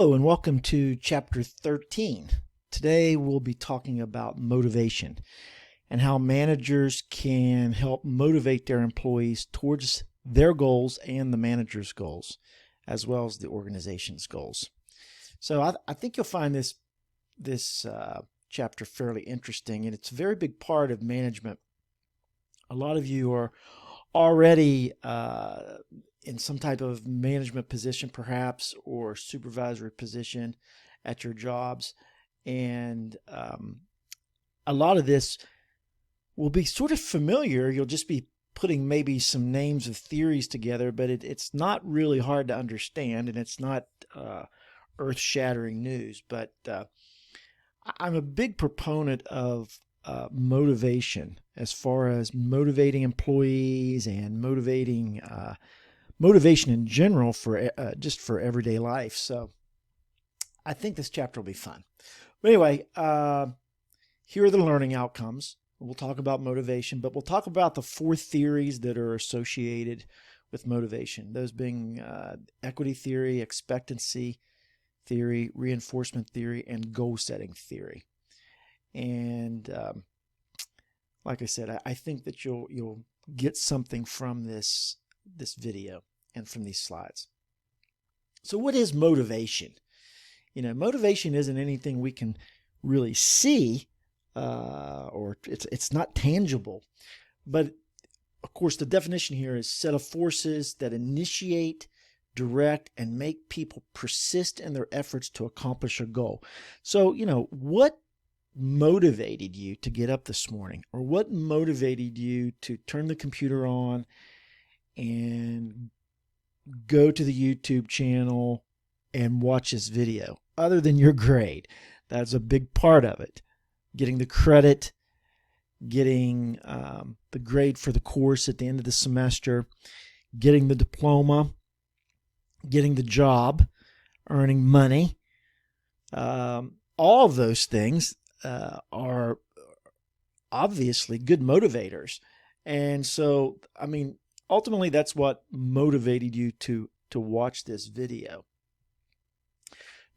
Hello and welcome to chapter 13. Today we'll be talking about motivation and how managers can help motivate their employees towards their goals and the manager's goals, as well as the organization's goals. So I think you'll find this chapter fairly interesting, and it's a very big part of management. A lot of you are already in some type of management position, perhaps, or supervisory position at your jobs. And a lot of this will be sort of familiar. You'll just be putting maybe some names of theories together, but it's not really hard to understand, and it's not earth-shattering news. But I'm a big proponent of motivation, as far as motivating employees and motivation in general for just for everyday life. So I think this chapter will be fun. But anyway, here are the learning outcomes. We'll talk about motivation, but we'll talk about the four theories that are associated with motivation. Those being equity theory, expectancy theory, reinforcement theory, and goal setting theory. And like I said, I think that you'll get something from this video and from these slides. So what is motivation? Motivation isn't anything we can really see, or it's not tangible. But of course, the definition here is set of forces that initiate, direct, and make people persist in their efforts to accomplish a goal. So, what motivated you to get up this morning, or what motivated you to turn the computer on and go to the YouTube channel and watch this video, other than your grade? That's a big part of it. Getting the credit, getting the grade for the course at the end of the semester, getting the diploma, getting the job, earning money. All of those things are obviously good motivators. And so, ultimately that's what motivated you to watch this video.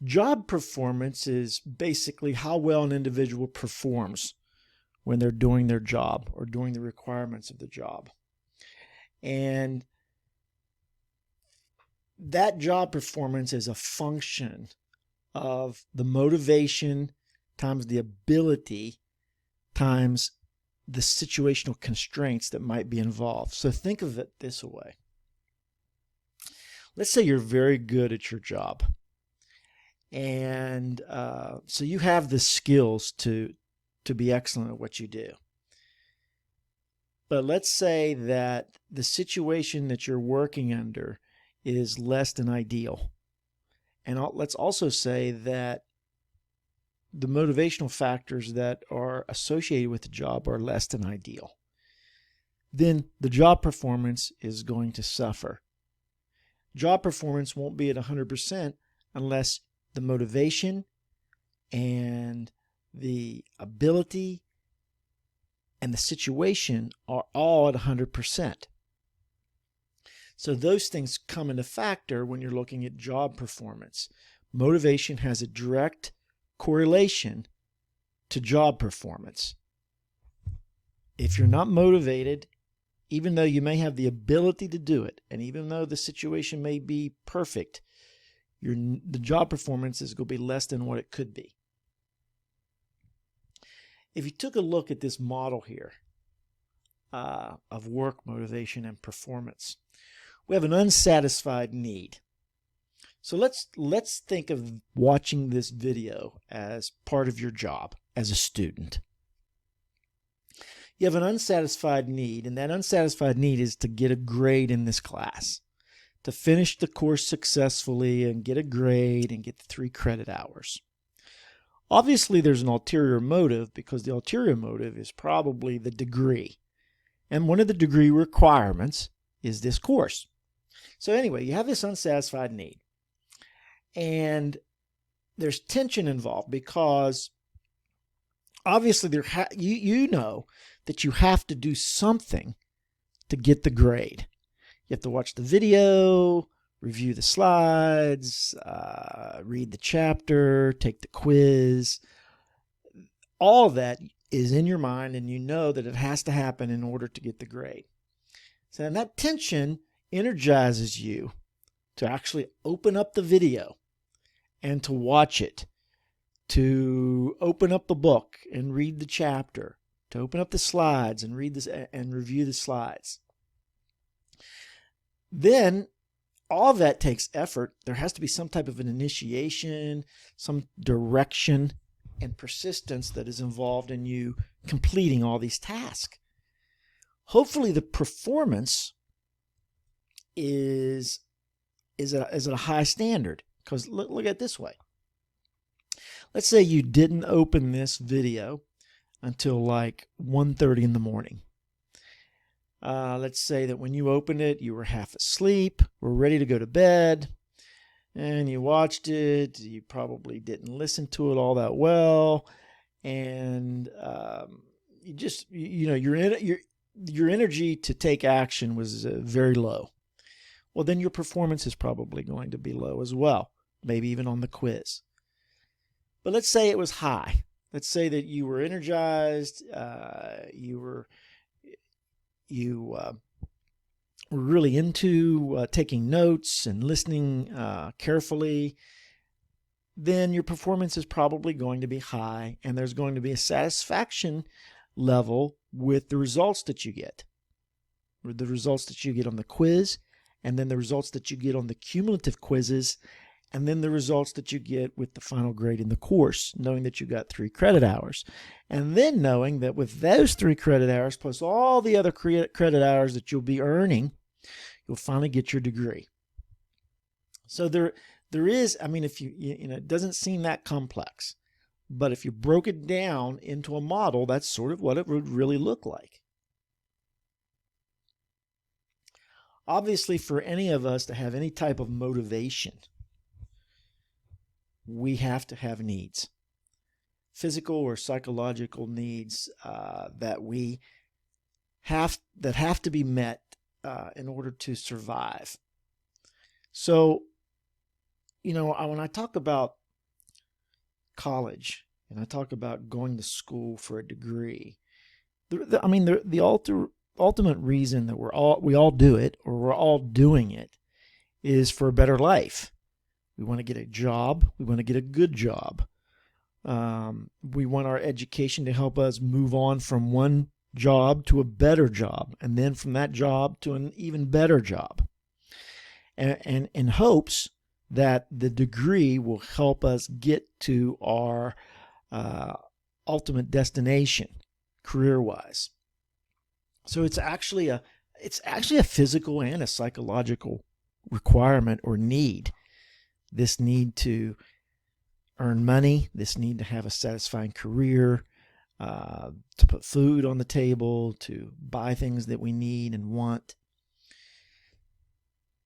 Job performance is basically how well an individual performs when they're doing their job or doing the requirements of the job. And that job performance is a function of the motivation times the ability times the situational constraints that might be involved. So think of it this way. Let's say you're very good at your job. And so you have the skills to be excellent at what you do. But let's say that the situation that you're working under is less than ideal. And let's also say that the motivational factors that are associated with the job are less than ideal. Then the job performance is going to suffer. Job performance won't be at 100% unless the motivation and the ability and the situation are all at 100%. So those things come into factor when you're looking at job performance. Motivation has a direct correlation to job performance. If you're not motivated, even though you may have the ability to do it, and even though the situation may be perfect, the job performance is going to be less than what it could be. If you took a look at this model here of work, motivation, and performance, we have an unsatisfied need. So let's think of watching this video as part of your job as a student. You have an unsatisfied need, and that unsatisfied need is to get a grade in this class, to finish the course successfully and get a grade and get the 3 credit hours. Obviously, there's an ulterior motive, because the ulterior motive is probably the degree. And one of the degree requirements is this course. So anyway, you have this unsatisfied need. And there's tension involved, because obviously you know that you have to do something to get the grade. You have to watch the video, review the slides, read the chapter, take the quiz. All of that is in your mind, and you know that it has to happen in order to get the grade. So and that tension energizes you to actually open up the video and to watch it, to open up the book and read the chapter, to open up the slides and read this and review the slides. Then all of that takes effort. There has to be some type of an initiation, some direction and persistence that is involved in you completing all these tasks. Hopefully the performance is at a high standard, because look at it this way. Let's say you didn't open this video until like 1:30 in the morning. Let's say that when you opened it, you were half asleep, were ready to go to bed, and you watched it. You probably didn't listen to it all that well, and you just, your energy to take action was very low. Well, then your performance is probably going to be low as well, maybe even on the quiz. But let's say it was high. Let's say that you were energized, you were really into taking notes and listening carefully. Then your performance is probably going to be high, and there's going to be a satisfaction level with the results that you get. The results that you get on the quiz, and then the results that you get on the cumulative quizzes, and then the results that you get with the final grade in the course, knowing that you got 3 credit hours. And then knowing that with those 3 credit hours, plus all the other credit hours that you'll be earning, you'll finally get your degree. So there is, if it doesn't seem that complex, but if you broke it down into a model, that's sort of what it would really look like. Obviously, for any of us to have any type of motivation, we have to have needs, physical or psychological needs that have to be met in order to survive. So, when I talk about college and I talk about going to school for a degree, the ultimate reason that we all do it, or we're all doing it, is for a better life. We want to get a job. We want to get a good job. We want our education to help us move on from one job to a better job, and then from that job to an even better job. And in hopes that the degree will help us get to our ultimate destination, career-wise. So it's actually a physical and a psychological requirement or need. This need to earn money, this need to have a satisfying career, to put food on the table, to buy things that we need and want.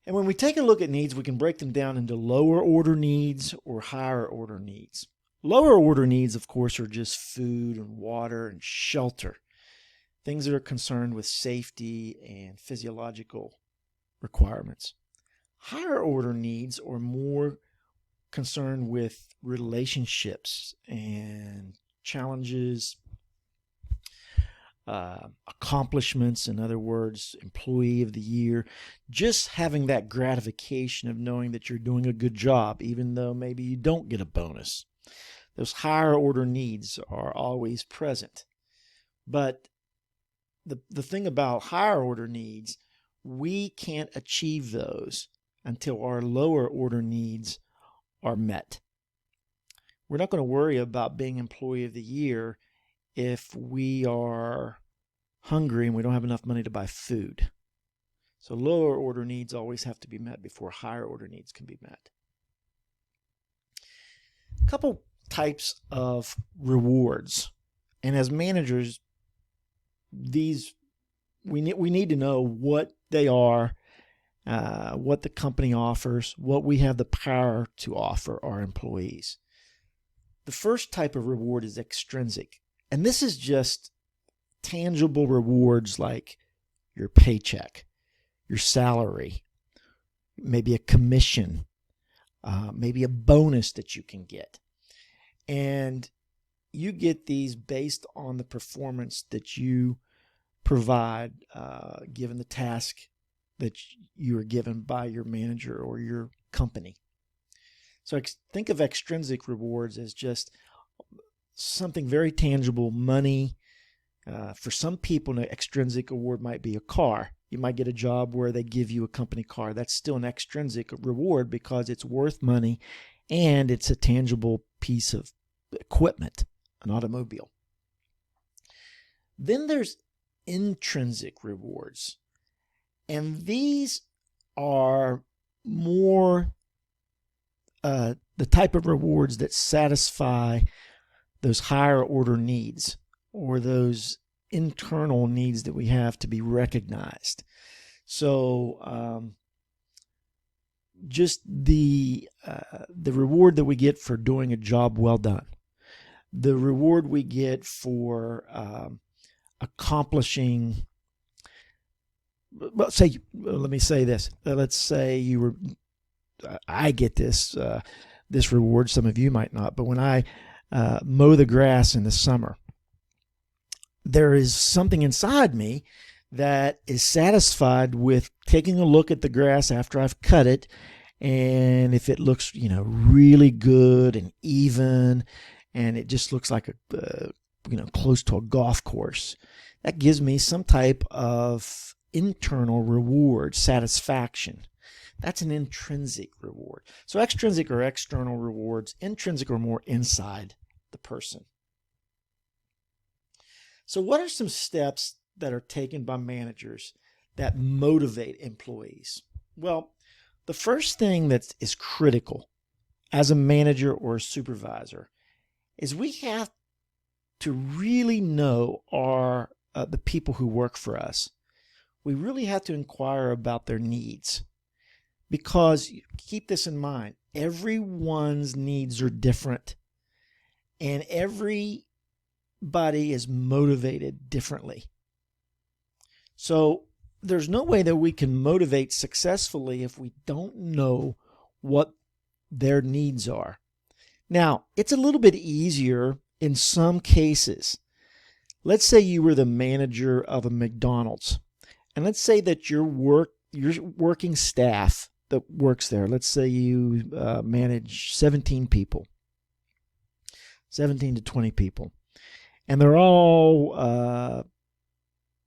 And when we take a look at needs, we can break them down into lower order needs or higher order needs. Lower order needs, of course, are just food and water and shelter, things that are concerned with safety and physiological requirements. Higher order needs are more concerned with relationships and challenges, accomplishments, in other words, employee of the year, just having that gratification of knowing that you're doing a good job, even though maybe you don't get a bonus. Those higher order needs are always present. But the thing about higher order needs, we can't achieve those until our lower order needs are met. We're not going to worry about being employee of the year if we are hungry and we don't have enough money to buy food. So lower order needs always have to be met before higher order needs can be met. A couple types of rewards. And as managers, we need to know what they are, what the company offers, what we have the power to offer our employees. The first type of reward is extrinsic. And this is just tangible rewards like your paycheck, your salary, maybe a commission, maybe a bonus that you can get. And you get these based on the performance that you provide, given the task that you are given by your manager or your company. So think of extrinsic rewards as just something very tangible, money. For some people, an extrinsic reward might be a car. You might get a job where they give you a company car. That's still an extrinsic reward because it's worth money and it's a tangible piece of equipment, an automobile. Then there's intrinsic rewards. And these are more the type of rewards that satisfy those higher order needs or those internal needs that we have to be recognized. So just the reward that we get for doing a job well done, the reward we get for accomplishing. Well, let me say this. Let's say I get this reward. Some of you might not, but when I mow the grass in the summer, there is something inside me that is satisfied with taking a look at the grass after I've cut it, and if it looks, really good and even, and it just looks like close to a golf course, that gives me some type of internal reward, satisfaction. That's an intrinsic reward. So extrinsic or external rewards, intrinsic or more inside the person. So what are some steps that are taken by managers that motivate employees? Well, the first thing that is critical as a manager or a supervisor is we have to really know the people who work for us. We really have to inquire about their needs, because keep this in mind, everyone's needs are different and everybody is motivated differently. So there's no way that we can motivate successfully if we don't know what their needs are. Now, it's a little bit easier in some cases. Let's say you were the manager of a McDonald's, and let's say that your working staff that works there, let's say you manage 17 people, 17 to 20 people, and they're all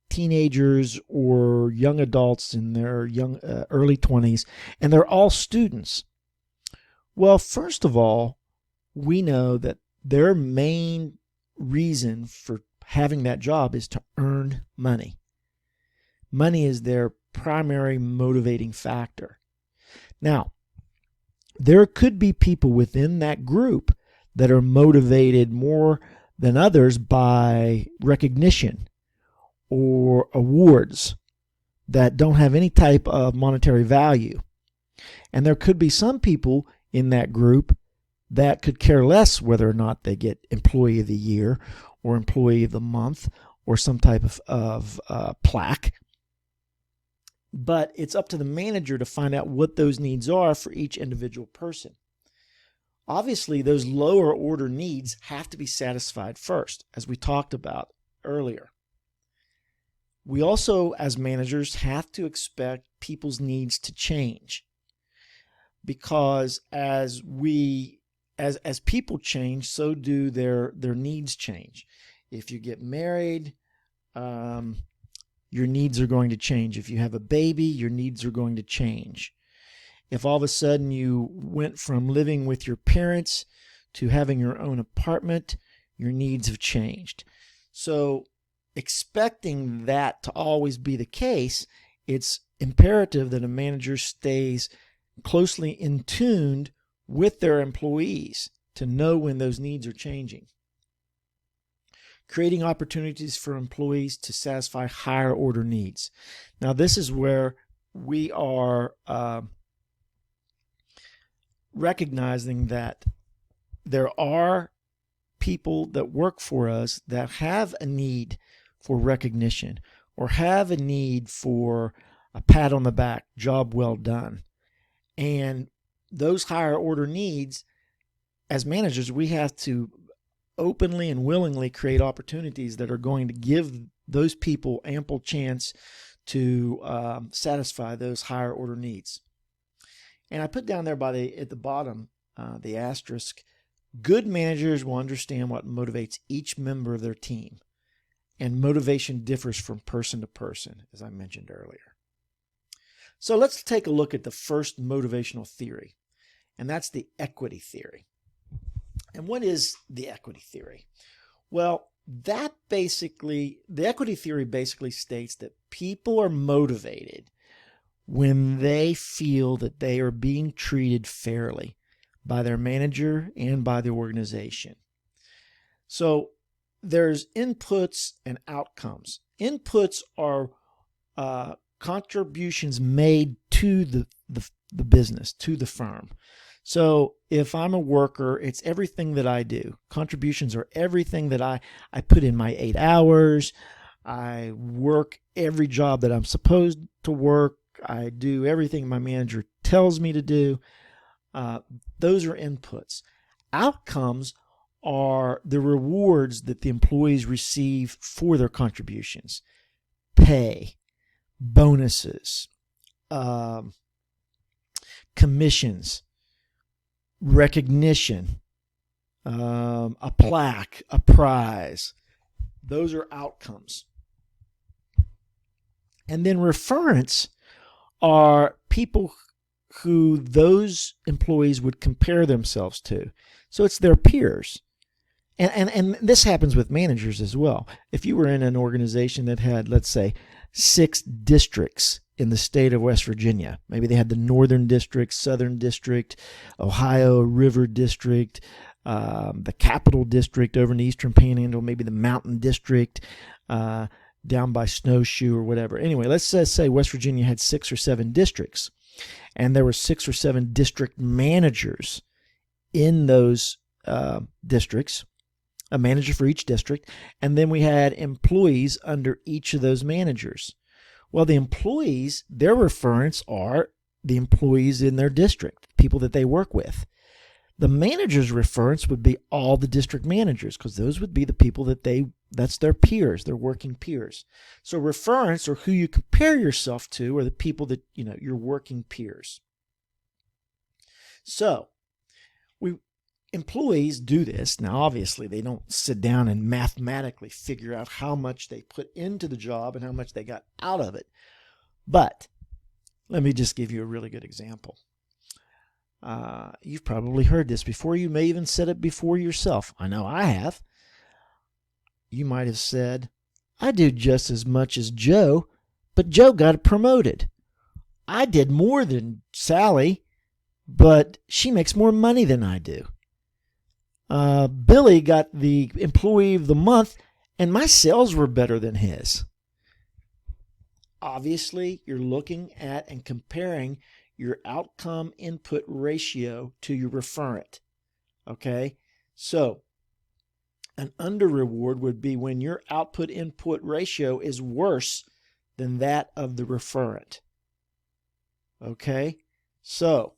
teenagers or young adults in their early 20s, and they're all students. Well, first of all, we know that their main reason for having that job is to earn money. Money is their primary motivating factor. Now, there could be people within that group that are motivated more than others by recognition or awards that don't have any type of monetary value. And there could be some people in that group that could care less whether or not they get Employee of the Year or Employee of the Month or some type of plaque. But it's up to the manager to find out what those needs are for each individual person. Obviously, those lower order needs have to be satisfied first, as we talked about earlier. We also, as managers, have to expect people's needs to change, because as people change, so do their needs change. If you get married, your needs are going to change. If you have a baby, your needs are going to change. If all of a sudden you went from living with your parents to having your own apartment, your needs have changed. So expecting that to always be the case, it's imperative that a manager stays closely in tune with their employees to know when those needs are changing. Creating opportunities for employees to satisfy higher order needs. Now, this is where we are recognizing that there are people that work for us that have a need for recognition or have a need for a pat on the back, job well done. And those higher order needs, as managers, we have to openly and willingly create opportunities that are going to give those people ample chance to satisfy those higher order needs. And I put down there at the bottom, the asterisk, good managers will understand what motivates each member of their team. And motivation differs from person to person, as I mentioned earlier. So let's take a look at the first motivational theory, and that's the equity theory. And what is the equity theory? Well, the equity theory basically states that people are motivated when they feel that they are being treated fairly by their manager and by the organization. So there's inputs and outcomes. Inputs are contributions made to the business, to the firm. So if I'm a worker, it's everything that I do. Contributions are everything that I put in my 8 hours. I work every job that I'm supposed to work. I do everything my manager tells me to do. Those are inputs. Outcomes are the rewards that the employees receive for their contributions. Pay, bonuses, commissions, recognition, a plaque, a prize. Those are outcomes. And then referents are people who those employees would compare themselves to. So it's their peers. And this happens with managers as well. If you were in an organization that had, let's say, 6 districts in the state of West Virginia, maybe they had the Northern District, Southern District, Ohio River District, the Capital District over in the Eastern Panhandle, maybe the Mountain District down by Snowshoe or whatever. Anyway, let's say West Virginia had 6 or 7 districts, and there were 6 or 7 district managers in those districts, a manager for each district, and then we had employees under each of those managers. Well, the employees, their referents are the employees in their district, people that they work with. The manager's reference would be all the district managers, because those would be the people that's their peers, their working peers. So referents, or who you compare yourself to, are the people that, your working peers. So employees do this. Now, obviously, they don't sit down and mathematically figure out how much they put into the job and how much they got out of it. But let me just give you a really good example. You've probably heard this before. You may even said it before yourself. I know I have. You might have said, I do just as much as Joe, but Joe got promoted. I did more than Sally, but she makes more money than I do. Billy got the employee of the month, and my sales were better than his. Obviously, you're looking at and comparing your outcome input ratio to your referent. Okay? So, an under reward would be when your output input ratio is worse than that of the referent. Okay? So,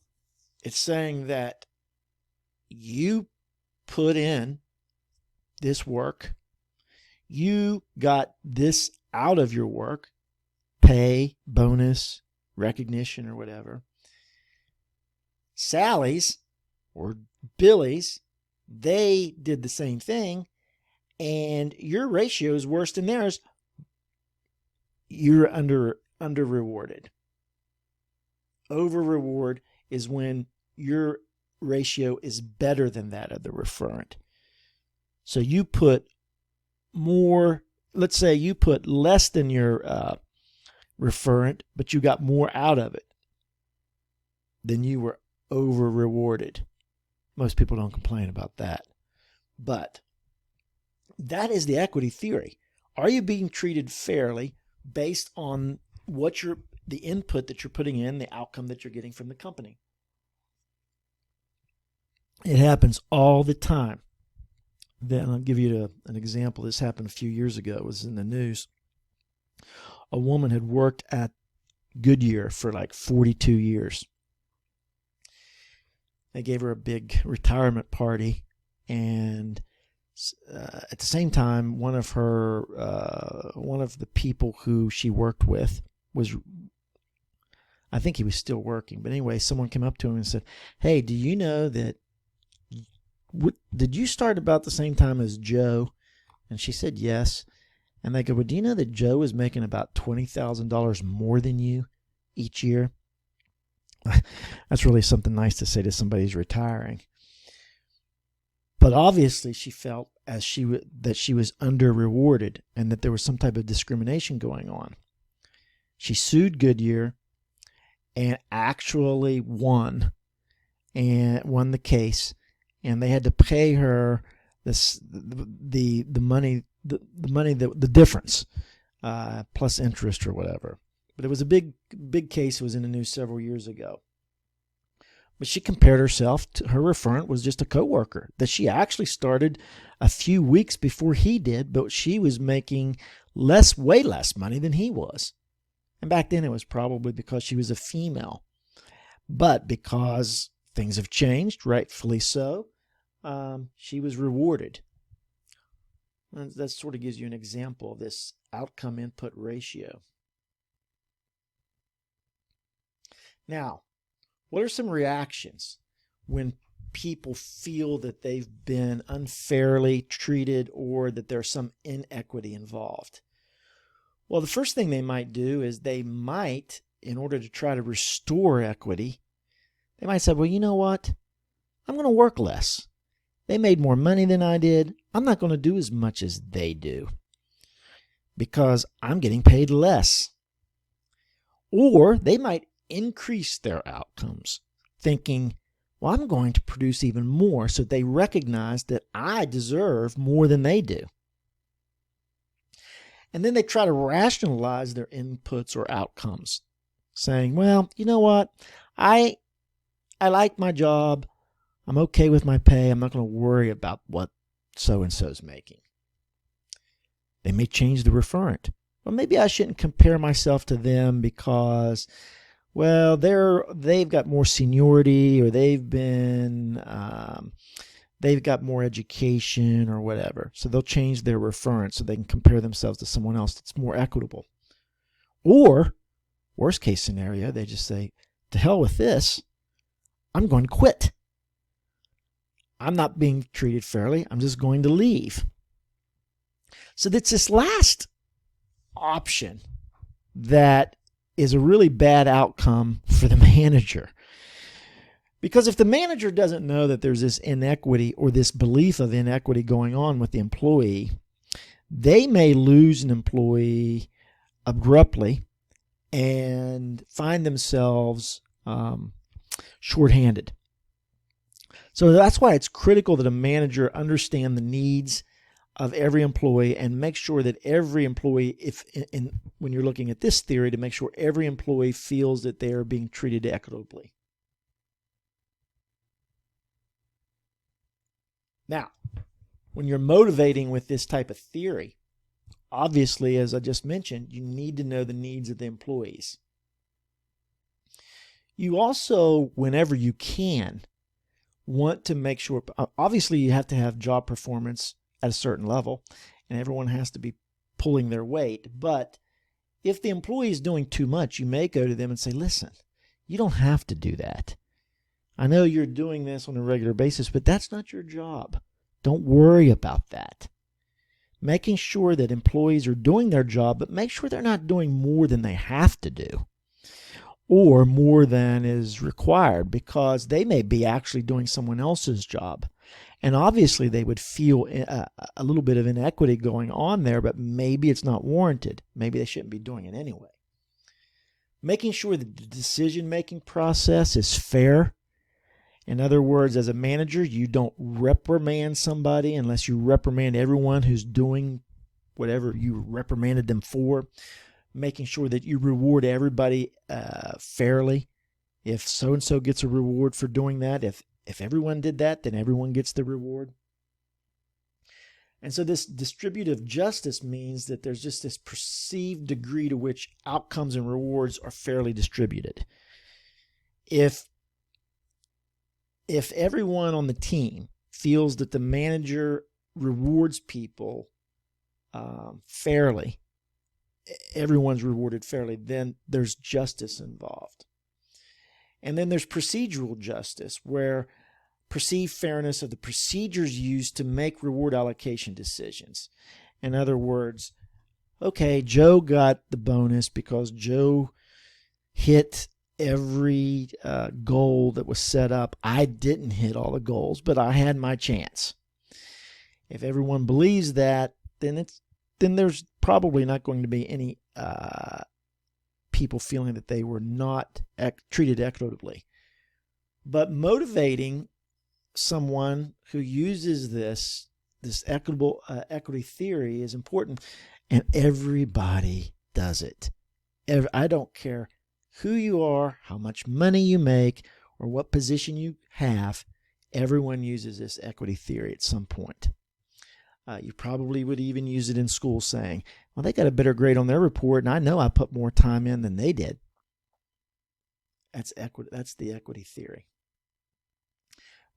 it's saying that you put in this work, you got this out of your work, pay, bonus, recognition, or whatever. Sally's or Billy's, they did the same thing, and your ratio is worse than theirs. You're under rewarded. Over reward is when your ratio is better than that of the referent. So you put more, let's say you put less than your referent, but you got more out of it, then you were over rewarded. Most people don't complain about that. But that is the equity theory. Are you being treated fairly based on the input that you're putting in, the outcome that you're getting from the company? It happens all the time. Then I'll give you an example. This happened a few years ago. It was in the news. A woman had worked at Goodyear for like 42 years. They gave her a big retirement party, and at the same time, one of the people who she worked with was, I think he was still working, but anyway, someone came up to him and said, "Hey, do you know that, did you start about the same time as Joe?" And she said, "Yes." And they go, "Well, do you know that Joe is making about $20,000 more than you each year?" That's really something nice to say to somebody who's retiring. But obviously she felt that she was under-rewarded and that there was some type of discrimination going on. She sued Goodyear and actually won the case, and they had to pay her the money, the difference, plus interest or whatever. But it was a big case. It was in the news several years ago. But she compared herself to, her referent was just a coworker that she actually started a few weeks before he did, but she was making way less money than he was. And back then it was probably because she was a female. But because things have changed, rightfully so, she was rewarded. And that sort of gives you an example of this outcome input ratio. Now, what are some reactions when people feel that they've been unfairly treated or that there's some inequity involved? Well, the first thing they might do is they might, in order to try to restore equity, they might say, well, you know what? I'm going to work less. They made more money than I did. I'm not going to do as much as they do because I'm getting paid less. Or they might increase their outcomes, thinking, well, I'm going to produce even more, so they recognize that I deserve more than they do. And then they try to rationalize their inputs or outcomes, saying, well, you know what? I like my job. I'm okay with my pay. I'm not going to worry about what so-and-so's making. They may change the referent. Well, maybe I shouldn't compare myself to them because, well, they've got more seniority, or they've got more education or whatever. So they'll change their referent so they can compare themselves to someone else that's more equitable. Or, worst case scenario, they just say, to hell with this. I'm going to quit. I'm not being treated fairly. I'm just going to leave. So that's this last option that is a really bad outcome for the manager. Because if the manager doesn't know that there's this inequity or this belief of inequity going on with the employee, they may lose an employee abruptly and find themselves shorthanded. So that's why it's critical that a manager understand the needs of every employee and make sure that every employee, when you're looking at this theory, to make sure every employee feels that they are being treated equitably. Now, when you're motivating with this type of theory, obviously, as I just mentioned, you need to know the needs of the employees. You also, whenever you can, want to make sure, obviously you have to have job performance at a certain level, and everyone has to be pulling their weight. But if the employee is doing too much, you may go to them and say, listen, you don't have to do that. I know you're doing this on a regular basis, but that's not your job. Don't worry about that. Making sure that employees are doing their job, but make sure they're not doing more than they have to do or more than is required, because they may be actually doing someone else's job. And obviously they would feel a little bit of inequity going on there, but maybe it's not warranted. Maybe they shouldn't be doing it anyway. Making sure that the decision-making process is fair. In other words, as a manager, you don't reprimand somebody unless you reprimand everyone who's doing whatever you reprimanded them for. Making sure that you reward everybody fairly. If so-and-so gets a reward for doing that, if everyone did that, then everyone gets the reward. And so this distributive justice means that there's just this perceived degree to which outcomes and rewards are fairly distributed. If if everyone on the team feels that the manager rewards people fairly, everyone's rewarded fairly, then there's justice involved. And then there's procedural justice, where perceived fairness of the procedures used to make reward allocation decisions. In other words, okay, Joe got the bonus because Joe hit every goal that was set up. I didn't hit all the goals, but I had my chance. If everyone believes that, then there's probably not going to be any people feeling that they were not treated equitably. But motivating someone who uses this equity theory is important, and everybody does it. I don't care who you are, how much money you make, or what position you have. Everyone uses this equity theory at some point. You probably would even use it in school, saying, well, they got a better grade on their report, and I know I put more time in than they did. That's the equity theory.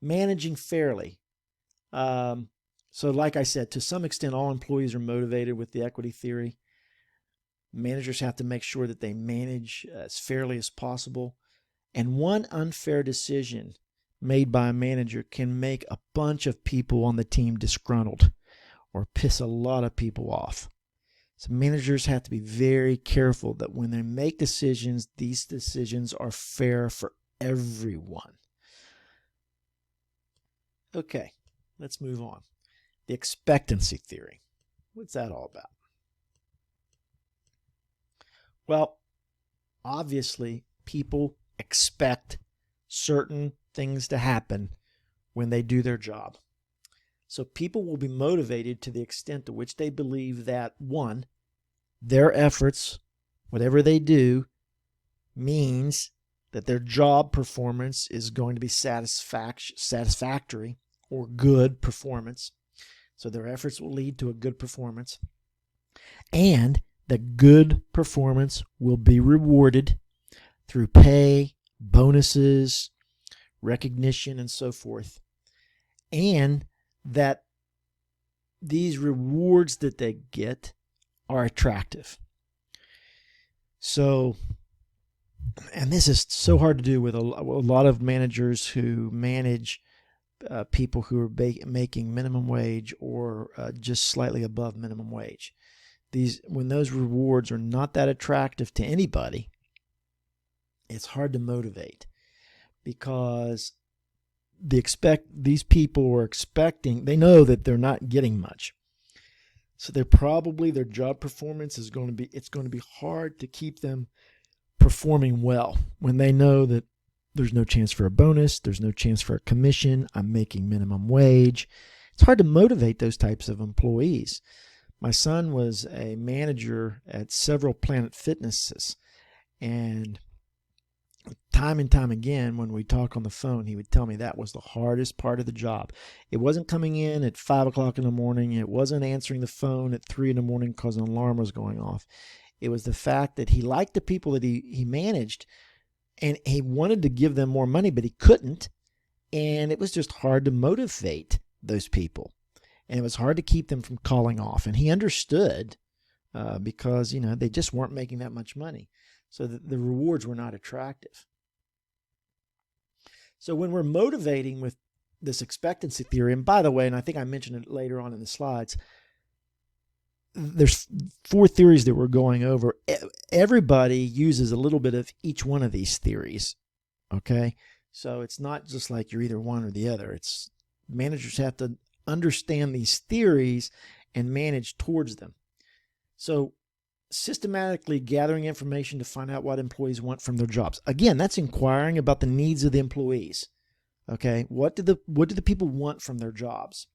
Managing fairly. So like I said, to some extent, all employees are motivated with the equity theory. Managers have to make sure that they manage as fairly as possible. And one unfair decision made by a manager can make a bunch of people on the team disgruntled or piss a lot of people off. So managers have to be very careful that when they make decisions, these decisions are fair for everyone. Okay, let's move on. The expectancy theory. What's that all about? Well, obviously, people expect certain things to happen when they do their job. So people will be motivated to the extent to which they believe that, one, their efforts, whatever they do, means that their job performance is going to be satisfactory or good performance. So their efforts will lead to a good performance. And that good performance will be rewarded through pay, bonuses, recognition, and so forth. And that these rewards that they get are attractive. So, and this is so hard to do with a lot of managers who manage people who are making minimum wage or just slightly above minimum wage. When those rewards are not that attractive to anybody, it's hard to motivate, because these people are expecting, they know that they're not getting much. So their job performance is going to be hard to keep them performing well when they know that there's no chance for a bonus, there's no chance for a commission, I'm making minimum wage. It's hard to motivate those types of employees. My son was a manager at several Planet Fitnesses, and time and time again, when we talk on the phone, he would tell me that was the hardest part of the job. It wasn't coming in at 5 o'clock in the morning. It wasn't answering the phone at 3 in the morning because an alarm was going off. It was the fact that he liked the people that he managed, and he wanted to give them more money, but he couldn't. And it was just hard to motivate those people. And it was hard to keep them from calling off. And he understood because, they just weren't making that much money. So the rewards were not attractive. So when we're motivating with this expectancy theory, and by the way, and I think I mentioned it later on in the slides, there's 4 theories that we're going over. Everybody uses a little bit of each one of these theories, okay? So it's not just like you're either one or the other. Managers have to understand these theories and manage towards them. So systematically gathering information to find out what employees want from their jobs. Again, that's inquiring about the needs of the employees. Okay, what do the people want from their jobs?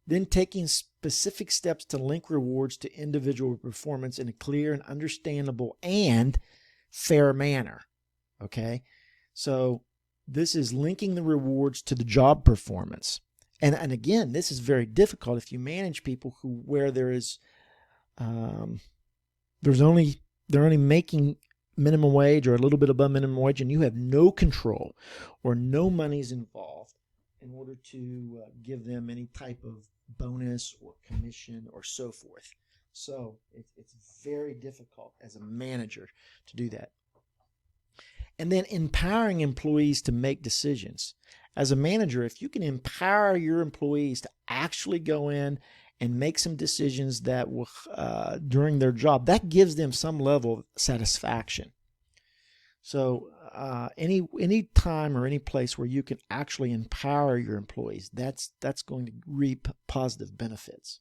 Then taking specific steps to link rewards to individual performance in a clear and understandable and fair manner. Okay, so this is linking the rewards to the job performance. And again, this is very difficult if you manage people where they're only making minimum wage or a little bit above minimum wage, and you have no control or no money's involved in order to give them any type of bonus or commission or so forth. So it's very difficult as a manager to do that. And then empowering employees to make decisions. As a manager, if you can empower your employees to actually go in and make some decisions that will, during their job, that gives them some level of satisfaction. So any time or any place where you can actually empower your employees, that's going to reap positive benefits.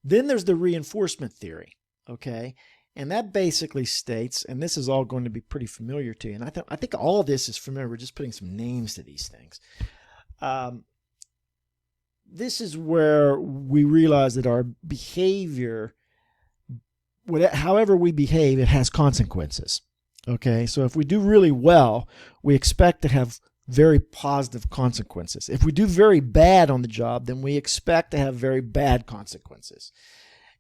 Then there's the reinforcement theory, okay? And that basically states, and this is all going to be pretty familiar to you, and I think all of this is familiar. We're just putting some names to these things. This is where we realize that our behavior, however we behave, it has consequences. Okay, so if we do really well, we expect to have very positive consequences. If we do very bad on the job, then we expect to have very bad consequences.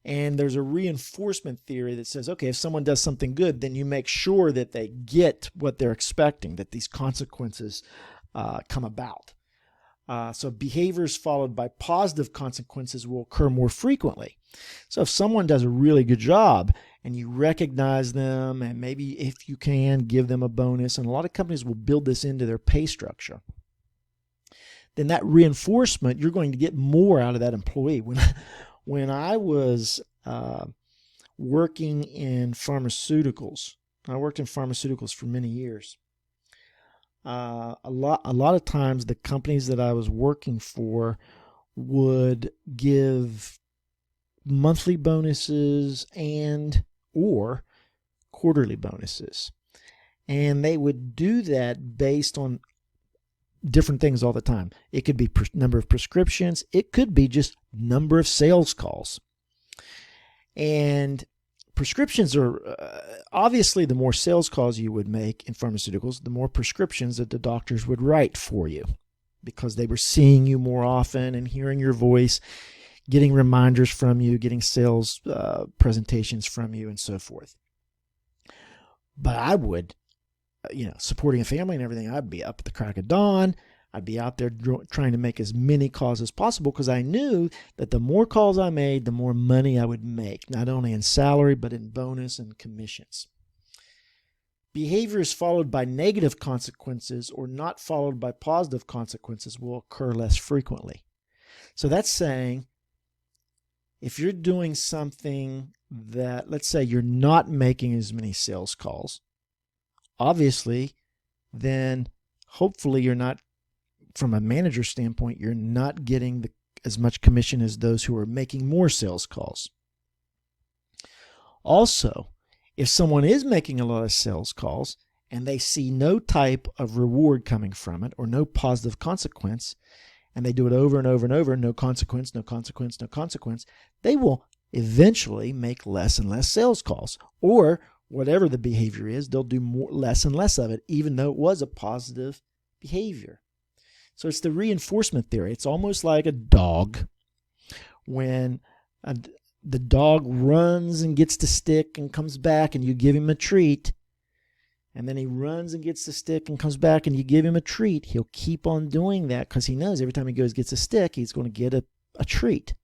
And there's a reinforcement theory that says, okay, if someone does something good, then you make sure that they get what they're expecting, that these consequences come about. So behaviors followed by positive consequences will occur more frequently. So if someone does a really good job and you recognize them, and maybe if you can, give them a bonus, and a lot of companies will build this into their pay structure, then that reinforcement, you're going to get more out of that employee. When I was working in pharmaceuticals, I worked in pharmaceuticals for many years. A lot of times the companies that I was working for would give monthly bonuses and or quarterly bonuses. And they would do that based on different things all the time. It could be number of prescriptions. It could be just number of sales calls. And prescriptions are obviously, the more sales calls you would make in pharmaceuticals, the more prescriptions that the doctors would write for you, because they were seeing you more often and hearing your voice, getting reminders from you, getting sales presentations from you, and so forth. But I would, supporting a family and everything, I'd be up at the crack of dawn. I'd be out there trying to make as many calls as possible, because I knew that the more calls I made, the more money I would make, not only in salary, but in bonus and commissions. Behaviors followed by negative consequences or not followed by positive consequences will occur less frequently. So that's saying, if you're doing something that, let's say you're not making as many sales calls, obviously, then hopefully you're not, from a manager standpoint, you're not getting as much commission as those who are making more sales calls. Also, if someone is making a lot of sales calls and they see no type of reward coming from it or no positive consequence, and they do it over and over and over, no consequence, no consequence, no consequence, they will eventually make less and less sales calls. Or whatever the behavior is, they'll do less and less of it, even though it was a positive behavior. So it's the reinforcement theory. It's almost like a dog. When the dog runs and gets the stick and comes back and you give him a treat, and then he runs and gets the stick and comes back and you give him a treat, he'll keep on doing that because he knows every time he goes gets a stick, he's going to get a treat.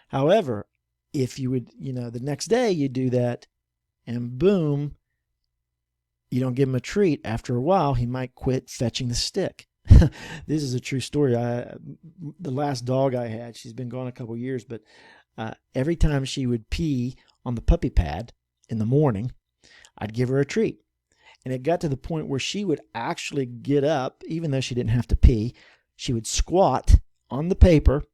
However, if you would, the next day you do that and boom, you don't give him a treat, after a while he might quit fetching the stick. This is a true story. The last dog I had, she's been gone a couple of years, but every time she would pee on the puppy pad in the morning, I'd give her a treat. And it got to the point where she would actually get up, even though she didn't have to pee. She would squat on the paper,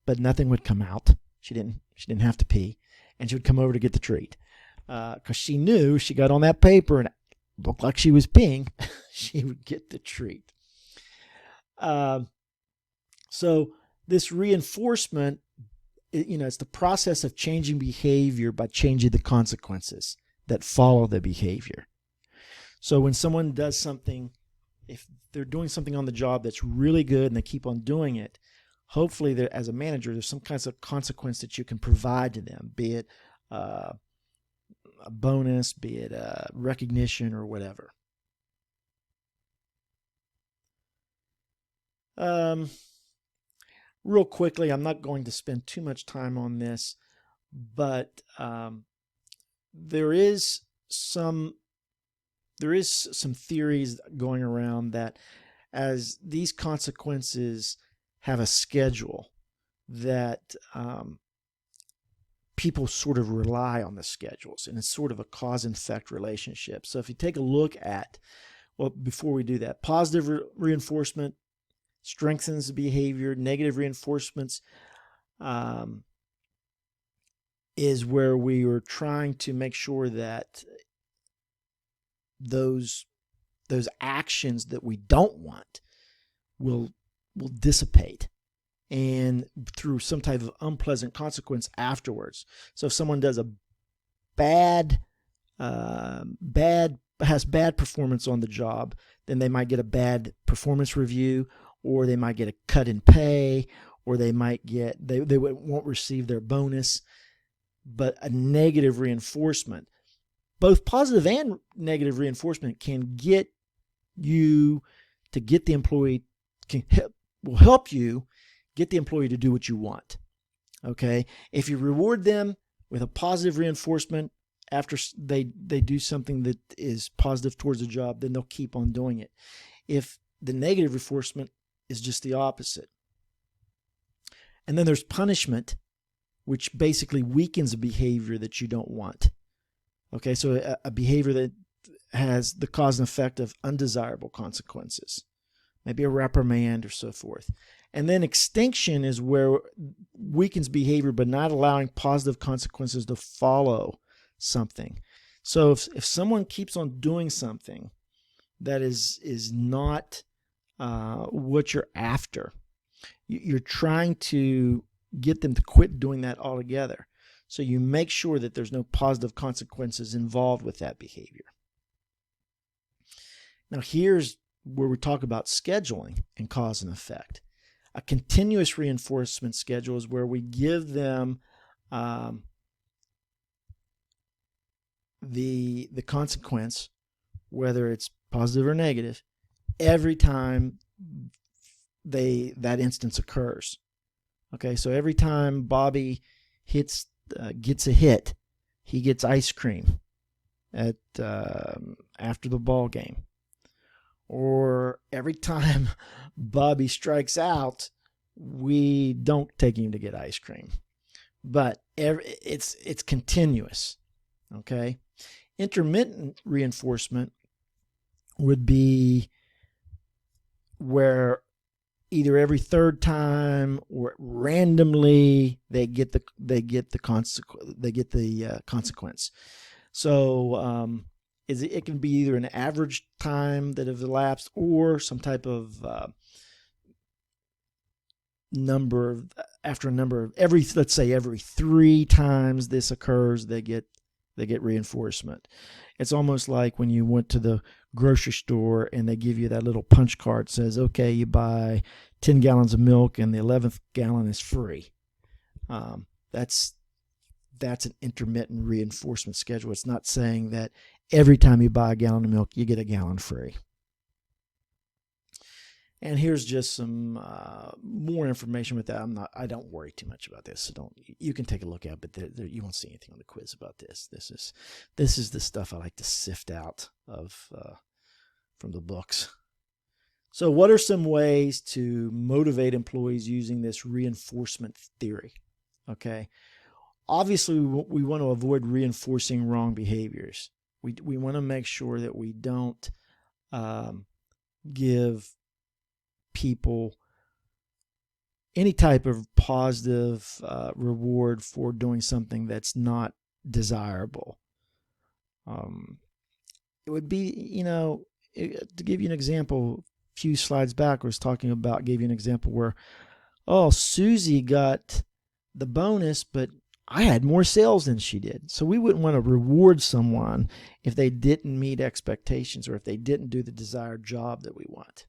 but nothing would come out. She didn't have to pee, and she would come over to get the treat because she knew she got on that paper and it looked like she was peeing. She would get the treat. So this reinforcement, it's the process of changing behavior by changing the consequences that follow the behavior. So when someone does something, if they're doing something on the job that's really good and they keep on doing it, hopefully as a manager, there's some kinds of consequence that you can provide to them, be it a bonus, be it a recognition or whatever. Real quickly, I'm not going to spend too much time on this, but there is some theories going around that as these consequences have a schedule, that people sort of rely on the schedules, and it's sort of a cause and effect relationship. So if you take a look at, well, before we do that, positive reinforcement strengthens the behavior. Negative reinforcements is where we are trying to make sure that those actions that we don't want will dissipate, and through some type of unpleasant consequence afterwards. So if someone does a has bad performance on the job, then they might get a bad performance review, or they might get a cut in pay, or they might get they won't receive their bonus. But a negative reinforcement, both positive and negative reinforcement, can get you to get the employee, will help you get the employee to do what you want. Okay, if you reward them with a positive reinforcement after they do something that is positive towards the job, then they'll keep on doing it. If the negative reinforcement is just the opposite. And then there's punishment, which basically weakens a behavior that you don't want. Okay, so a behavior that has the cause and effect of undesirable consequences, maybe a reprimand or so forth. And then extinction is where weakens behavior but not allowing positive consequences to follow something. So if someone keeps on doing something that is not what you're after, you're trying to get them to quit doing that altogether. So you make sure that there's no positive consequences involved with that behavior. Now here's where we talk about scheduling and cause and effect. A continuous reinforcement schedule is where we give them the consequence, whether it's positive or negative, every time that instance occurs. Okay, so every time Bobby gets a hit, he gets ice cream at after the ball game. Or every time Bobby strikes out, we don't take him to get ice cream. But it's continuous. Okay, intermittent reinforcement would be where either every third time or randomly they get the consequence. So it can be either an average time that have elapsed or some type of let's say every 3 times this occurs, they get reinforcement. It's almost like when you went to the grocery store and they give you that little punch card that says, okay, you buy 10 gallons of milk and the 11th gallon is free. That's an intermittent reinforcement schedule. It's not saying that every time you buy a gallon of milk, you get a gallon free. And here's just some more information with that. I don't worry too much about this. So you can take a look at it, but you won't see anything on the quiz about this. This is the stuff I like to sift out of from the books. So what are some ways to motivate employees using this reinforcement theory? Okay. Obviously, we want to avoid reinforcing wrong behaviors. We want to make sure that we don't give people any type of positive reward for doing something that's not desirable. It would be, to give you an example, a few slides back, I was gave you an example where, Susie got the bonus, but I had more sales than she did. So we wouldn't want to reward someone if they didn't meet expectations or if they didn't do the desired job that we want.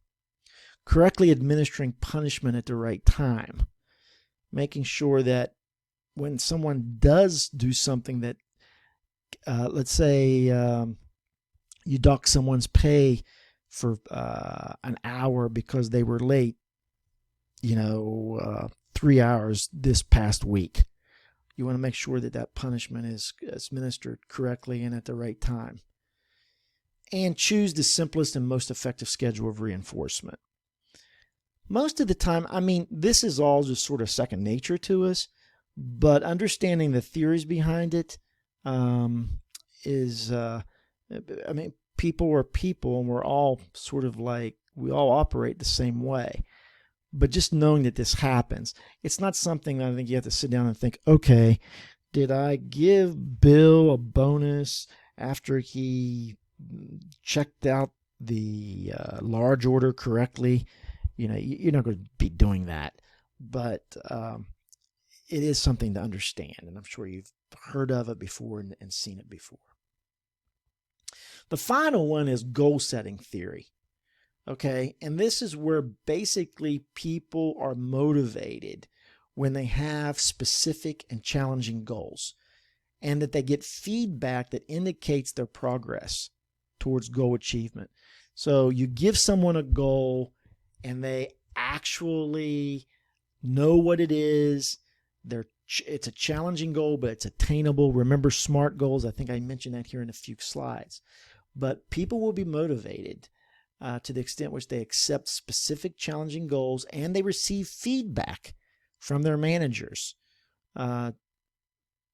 Correctly administering punishment at the right time, making sure that when someone does do something that let's say you dock someone's pay for an hour because they were late, 3 hours this past week. You want to make sure that that punishment is administered correctly and at the right time. And choose the simplest and most effective schedule of reinforcement. Most of the time, this is all just sort of second nature to us, but understanding the theories behind it is, people are people, and we're all sort of like, we all operate the same way. But just knowing that this happens, it's not something that I think you have to sit down and think, okay, did I give Bill a bonus after he checked out the large order correctly? You're not going to be doing that. But it is something to understand, and I'm sure you've heard of it before and seen it before. The final one is goal setting theory. Okay, and this is where basically people are motivated when they have specific and challenging goals, and that they get feedback that indicates their progress towards goal achievement. So you give someone a goal and they actually know what it is. It's a challenging goal, but it's attainable. Remember SMART goals. I think I mentioned that here in a few slides. But people will be motivated to the extent which they accept specific challenging goals and they receive feedback from their managers that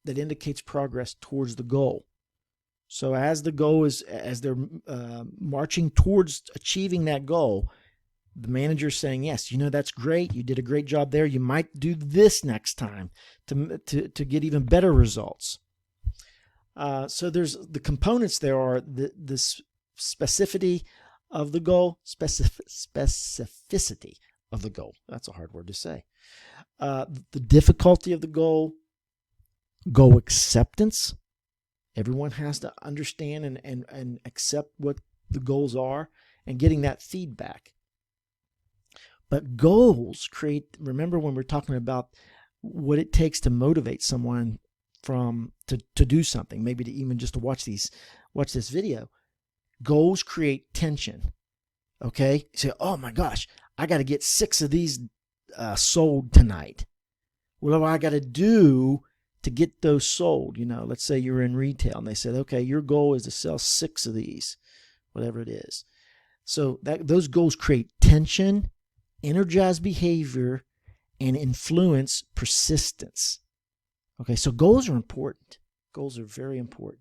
indicates progress towards the goal. So as they're marching towards achieving that goal, the manager's saying, yes, that's great. You did a great job there. You might do this next time to get even better results. So there's the components. There are the specificity of the goal, specificity of the goal. That's a hard word to say. The difficulty of the goal acceptance. Everyone has to understand and accept what the goals are and getting that feedback. But goals remember when we're talking about what it takes to motivate someone to do something, maybe to even just to watch this video. Goals create tension. Okay? You say, oh my gosh, I got to get 6 of these sold tonight. What do I got to do to get those sold? Let's say you're in retail and they said, okay, your goal is to sell 6 of these, whatever it is. So those goals create tension, energize behavior, and influence persistence. Okay, so goals are important. Goals are very important.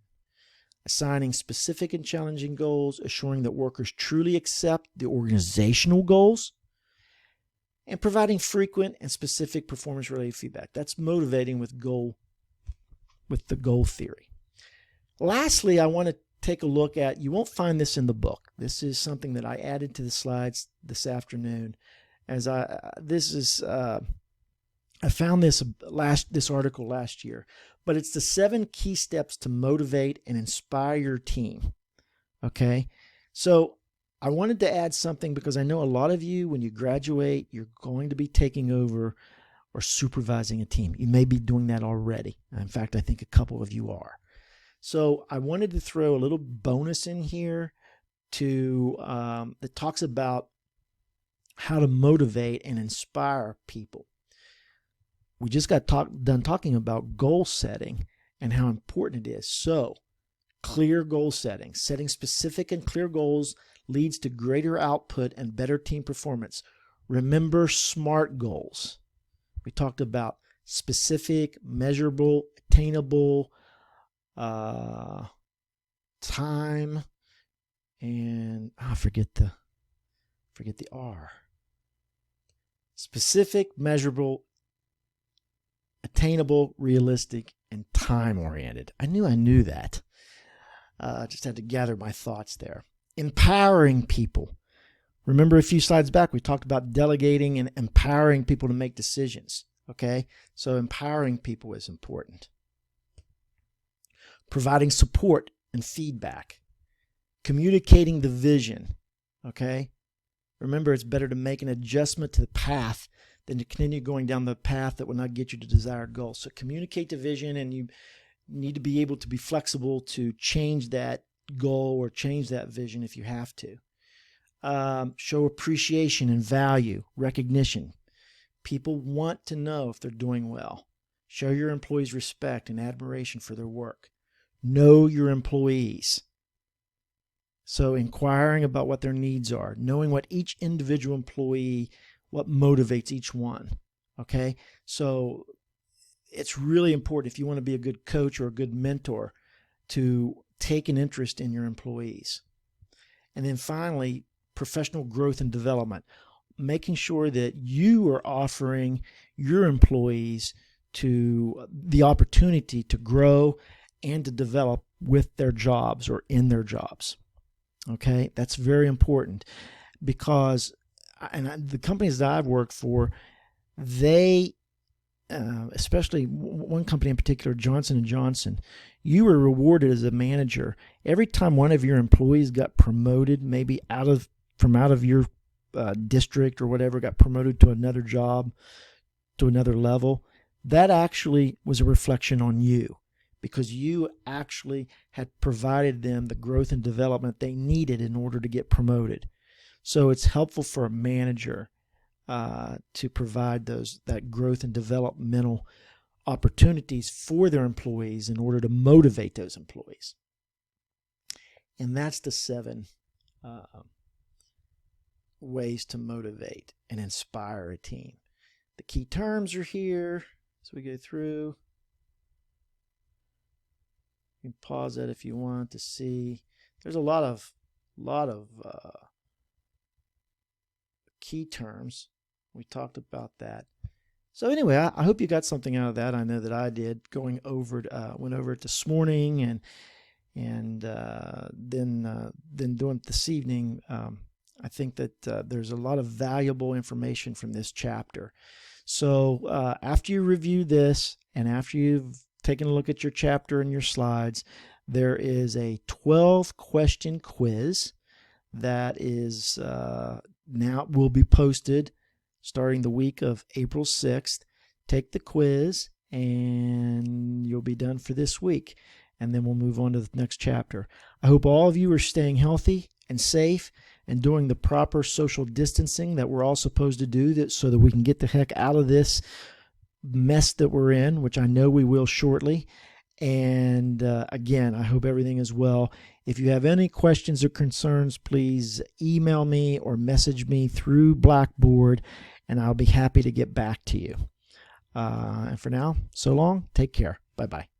Assigning specific and challenging goals, assuring that workers truly accept the organizational goals, and providing frequent and specific performance-related feedback. That's motivating with the goal theory. Lastly, I want to take a look at, you won't find this in the book. This is something that I added to the slides this afternoon. I found this article last year, but it's the 7 key steps to motivate and inspire your team. Okay, so I wanted to add something because I know a lot of you, when you graduate, you're going to be taking over or supervising a team. You may be doing that already. In fact, I think a couple of you are. So I wanted to throw a little bonus in here that talks about how to motivate and inspire people. We just got done talking about goal setting and how important it is. So, clear goal setting. Setting specific and clear goals leads to greater output and better team performance. Remember SMART goals. We talked about specific, measurable, attainable, time, and I forget the R. Specific, measurable, attainable, realistic, and time-oriented. I knew that. Just had to gather my thoughts there. Empowering people. Remember a few slides back, we talked about delegating and empowering people to make decisions. Okay? So empowering people is important. Providing support and feedback. Communicating the vision. Okay? Remember, it's better to make an adjustment to the path than to continue going down the path that will not get you to desired goals. So communicate the vision, and need to be able to be flexible to change that goal or change that vision if you have to. Show appreciation and value, recognition. People want to know if they're doing well. Show your employees respect and admiration for their work. Know your employees. So inquiring about what their needs are, knowing what each individual employee, what motivates each one. Okay? So it's really important if you want to be a good coach or a good mentor to take an interest in your employees. And then finally, professional growth and development, making sure that you are offering your employees to the opportunity to grow and to develop with their jobs or in their jobs. Okay, that's very important because the companies that I've worked for, they, especially one company in particular, Johnson & Johnson, you were rewarded as a manager every time one of your employees got promoted, maybe from out of your district or whatever, got promoted to another job, to another level. That actually was a reflection on you because you actually had provided them the growth and development they needed in order to get promoted. So it's helpful for a manager to provide that growth and developmental opportunities for their employees in order to motivate those employees. And that's the 7 ways to motivate and inspire a team. The key terms are here as we go through. You can pause that if you want to see. There's a lot of key terms. We talked about that. So anyway, I hope you got something out of that. I know that I did. Went over it this morning and then doing it this evening. I think that there's a lot of valuable information from this chapter. So after you review this and after you've taken a look at your chapter and your slides, there is a 12-question quiz that is now will be posted starting the week of April 6th. Take the quiz and you'll be done for this week. And then we'll move on to the next chapter. I hope all of you are staying healthy and safe and doing the proper social distancing that we're all supposed to do so that we can get the heck out of this mess that we're in, which I know we will shortly. And again, I hope everything is well. If you have any questions or concerns, please email me or message me through Blackboard, and I'll be happy to get back to you. And for now, so long. Take care. Bye-bye.